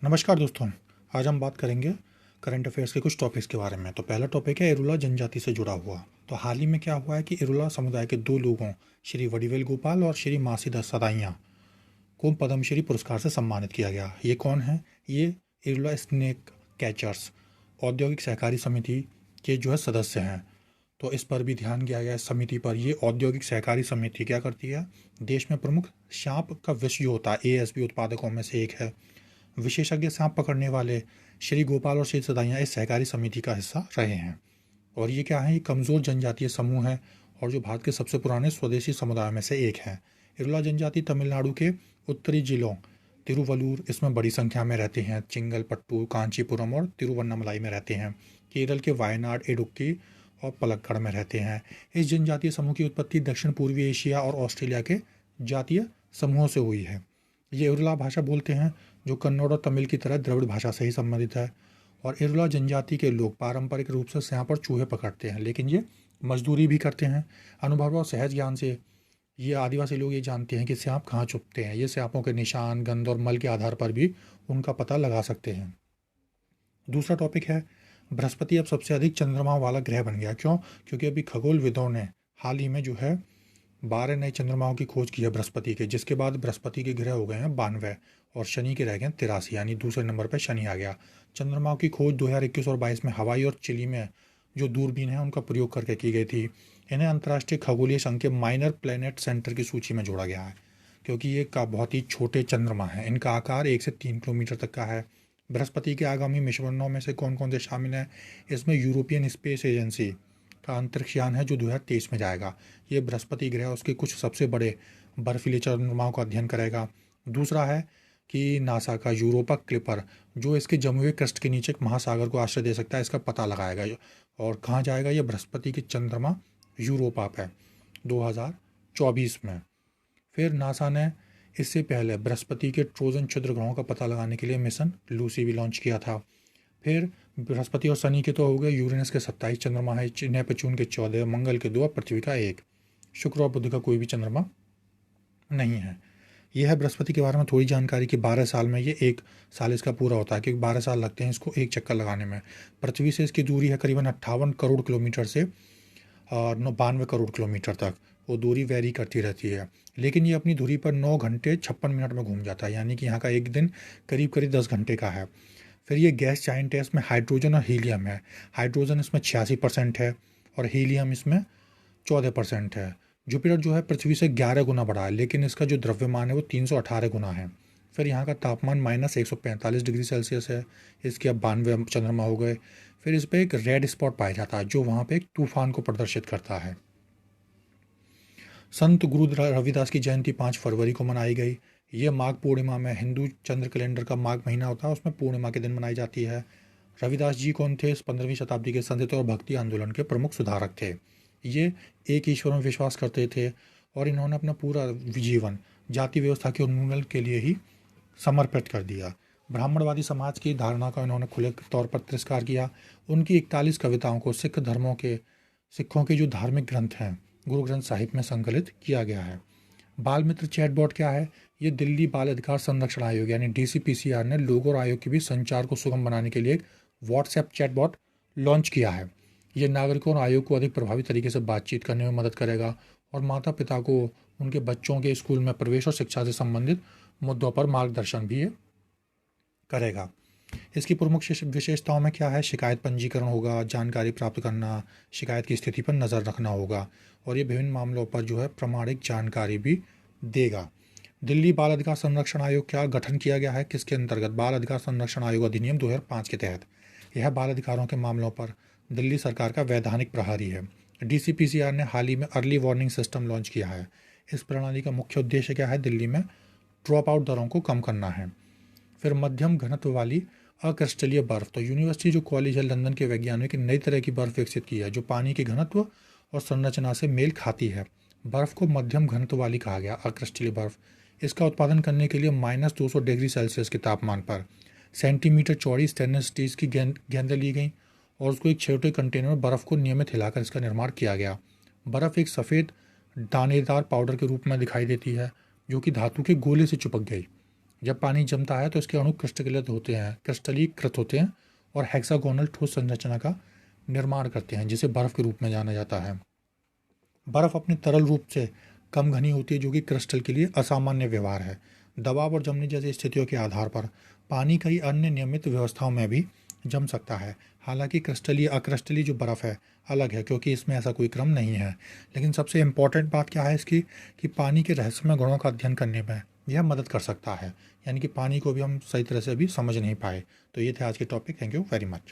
नमस्कार दोस्तों। आज हम बात करेंगे करंट अफेयर्स के कुछ टॉपिक्स के बारे में। तो पहला टॉपिक है इरुला जनजाति से जुड़ा हुआ। तो हाल ही में क्या हुआ है कि इरुला समुदाय के दो लोगों, श्री वडिवेल गोपाल और श्री मासी सदाइया को पद्मश्री पुरस्कार से सम्मानित किया गया। ये कौन है? ये इरुला स्नेक कैचर्स औद्योगिक सहकारी समिति के सदस्य हैं। तो इस पर भी ध्यान दिया गया इस समिति पर। ये औद्योगिक सहकारी समिति क्या करती है? देश में प्रमुख सांप का विश्व जो होता है एएसबी उत्पादकों में से एक है। विशेषज्ञ सांप पकड़ने वाले श्री गोपाल और श्री सदाइयाँ इस सहकारी समिति का हिस्सा रहे हैं। और ये क्या है? ये कमज़ोर जनजातीय समूह है और जो भारत के सबसे पुराने स्वदेशी समुदाय में से एक है। इरुला जनजाति तमिलनाडु के उत्तरी जिलों तिरुवल्लूर इसमें बड़ी संख्या में रहते हैं। चिंगलपट्टू, कांचीपुरम और तिरुवन्नामलाई में रहते हैं। केरल के वायनाड, इडुक्की और पलक्कड़ में रहते हैं। इस जनजातीय समूह की उत्पत्ति दक्षिण पूर्वी एशिया और ऑस्ट्रेलिया के जातीय समूहों से हुई है। ये इरुला भाषा बोलते हैं जो कन्नड़ और तमिल की तरह द्रविड़ भाषा से ही संबंधित है। और इरुला जनजाति के लोग पारंपरिक रूप से सांप और चूहे पकड़ते हैं, लेकिन ये मजदूरी भी करते हैं। अनुभव और सहज ज्ञान से ये आदिवासी लोग ये जानते हैं कि सांप कहाँ छुपते हैं। ये सांपों के निशान, गंध और मल के आधार पर भी उनका पता लगा सकते हैं। दूसरा टॉपिक है बृहस्पति अब सबसे अधिक चंद्रमाओं वाला ग्रह बन गया। क्यों? क्योंकि अभी खगोलविदों ने हाल ही में 12 नए चंद्रमाओं की खोज की है बृहस्पति के, जिसके बाद बृहस्पति के ग्रह हो गए हैं 92 और शनि के रह गए 83, यानी दूसरे नंबर पर शनि आ गया। चंद्रमाओं की खोज 2021 और 22 में हवाई और चिली में जो दूरबीन है उनका प्रयोग करके की गई थी। इन्हें अंतर्राष्ट्रीय खगोलीय संघ के माइनर प्लैनेट सेंटर की सूची में जोड़ा गया है, क्योंकि ये का बहुत ही छोटे चंद्रमा हैं। इनका आकार 1 से 3 किलोमीटर तक का है। बृहस्पति के आगामी मिशनों में से कौन कौन से शामिल हैं? इसमें यूरोपियन स्पेस एजेंसी का अंतरिक्ष यान है जो 2023 में जाएगा। ये बृहस्पति ग्रह उसके कुछ सबसे बड़े बर्फीले चंद्रमाओं का अध्ययन करेगा। दूसरा है कि नासा का यूरोपा क्लिपर जो इसके जमे हुए क्रस्ट के नीचे एक महासागर को आश्रय दे सकता है, इसका पता लगाएगा। और कहाँ जाएगा? ये बृहस्पति के चंद्रमा यूरोपा पे 2024 में। फिर नासा ने इससे पहले बृहस्पति के ट्रोजन क्षुद्र ग्रहों का पता लगाने के लिए मिशन लूसी भी लॉन्च किया था। फिर बृहस्पति और शनि के तो हो गए। यूरेनस के 27 चंद्रमा है, नेपच्यून के 14, मंगल के 2 और पृथ्वी का 1। शुक्र और बुध का कोई भी चंद्रमा नहीं है। यह है बृहस्पति के बारे में थोड़ी जानकारी कि 12 साल में ये 1 साल इसका पूरा होता है, क्योंकि 12 साल लगते हैं इसको एक चक्कर लगाने में। पृथ्वी से इसकी दूरी है करीबन 58 करोड़ किलोमीटर से 92 करोड़ किलोमीटर तक। वो दूरी वेरी करती रहती है, लेकिन ये अपनी दूरी पर 9 घंटे 56 मिनट में घूम जाता है, यानी कि यहाँ का एक दिन करीब करीब 10 घंटे का है। फिर ये गैस जायंट है, इसमें हाइड्रोजन और हीलियम है। हाइड्रोजन इसमें 86% है और हीलियम इसमें 14% है। जुपिटर जो है पृथ्वी से 11 गुना बड़ा है, लेकिन इसका जो द्रव्यमान है वो 318 गुना है। फिर यहाँ का तापमान -145 डिग्री सेल्सियस है। इसके अब 92 चंद्रमा हो गए। फिर इस पर एक रेड स्पॉट पाया जाता है जो वहाँ पे एक तूफान को प्रदर्शित करता है। संत गुरु रविदास की जयंती 5 फरवरी को मनाई गई। ये माघ पूर्णिमा में, हिंदू चंद्र कैलेंडर का माघ महीना होता है उसमें पूर्णिमा के दिन मनाई जाती है। रविदास जी कौन थे? 15वीं शताब्दी के संत और भक्ति आंदोलन के प्रमुख सुधारक थे। ये एक ईश्वर में विश्वास करते थे और इन्होंने अपना पूरा जीवन जाति व्यवस्था के उन्मूलन के लिए ही समर्पित कर दिया। ब्राह्मणवादी समाज की धारणा का इन्होंने खुले तौर पर तिरस्कार किया। उनकी 41 कविताओं को सिखों के जो धार्मिक ग्रंथ हैं गुरु ग्रंथ साहिब में संकलित किया गया है। बाल मित्र चैटबॉट क्या है? ये दिल्ली बाल अधिकार संरक्षण आयोग यानी DCPCR ने लोगों और आयोग के बीच संचार को सुगम बनाने के लिए एक व्हाट्सएप चैटबॉट लॉन्च किया है। ये नागरिकों और आयोग को अधिक प्रभावी तरीके से बातचीत करने में मदद करेगा और माता पिता को उनके बच्चों के स्कूल में प्रवेश और शिक्षा से संबंधित मुद्दों पर मार्गदर्शन भी करेगा। इसकी प्रमुख विशेषताओं में क्या है? शिकायत पंजीकरण होगा, जानकारी प्राप्त करना, शिकायत की स्थिति पर नज़र रखना होगा और ये विभिन्न मामलों पर प्रमाणिक जानकारी भी देगा। दिल्ली बाल अधिकार संरक्षण आयोग क्या गठन किया गया है? किसके अंतर्गत? बाल अधिकार संरक्षण आयोग अधिनियम 2005 के तहत। यह बाल अधिकारों के मामलों पर दिल्ली सरकार का वैधानिक प्रहरी है। DCPCR ने हाल ही में अर्ली वार्निंग सिस्टम लॉन्च किया है। इस प्रणाली का मुख्य उद्देश्य क्या है? दिल्ली में ड्रॉप आउट दरों को कम करना है। फिर मध्यम घनत्व वाली अक्रिस्टलीय बर्फ। तो यूनिवर्सिटी जो कॉलेज है लंदन के वैज्ञानिक ने नई तरह की बर्फ विकसित की है जो पानी के घनत्व और संरचना से मेल खाती है। बर्फ को मध्यम घनत्व वाली कहा गया, अक्रिस्टलीय बर्फ। इसका उत्पादन करने के लिए -200 डिग्री सेल्सियस के तापमान पर सेंटीमीटर चौड़ी स्टेनलेस स्टील की गेंदें ली गई और उसको एक छोटे कंटेनर में बर्फ़ को नियमित हिलाकर इसका निर्माण किया गया। बर्फ़ एक सफ़ेद दानेदार पाउडर के रूप में दिखाई देती है जो कि धातु के गोले से चिपक गई। जब पानी जमता है तो इसके अणु क्रिस्टलीकृत होते हैं और हेक्सागोनल ठोस संरचना का निर्माण करते हैं, जिसे बर्फ़ के रूप में जाना जाता है। बर्फ़ अपने तरल रूप से कम घनी होती है, जो कि क्रिस्टल के लिए असामान्य व्यवहार है। दबाव और जमने जैसी स्थितियों के आधार पर पानी कई अन्य नियमित व्यवस्थाओं में भी जम सकता है। हालांकि क्रिस्टलीय अक्रिस्टलीय जो बर्फ़ है अलग है, क्योंकि इसमें ऐसा कोई क्रम नहीं है। लेकिन सबसे इम्पॉर्टेंट बात क्या है इसकी, कि पानी के रहस्यमय गुणों का अध्ययन करने में यह मदद कर सकता है। यानी कि पानी को भी हम सही तरह से अभी समझ नहीं पाए। तो ये थे आज के topic. Thank you very much.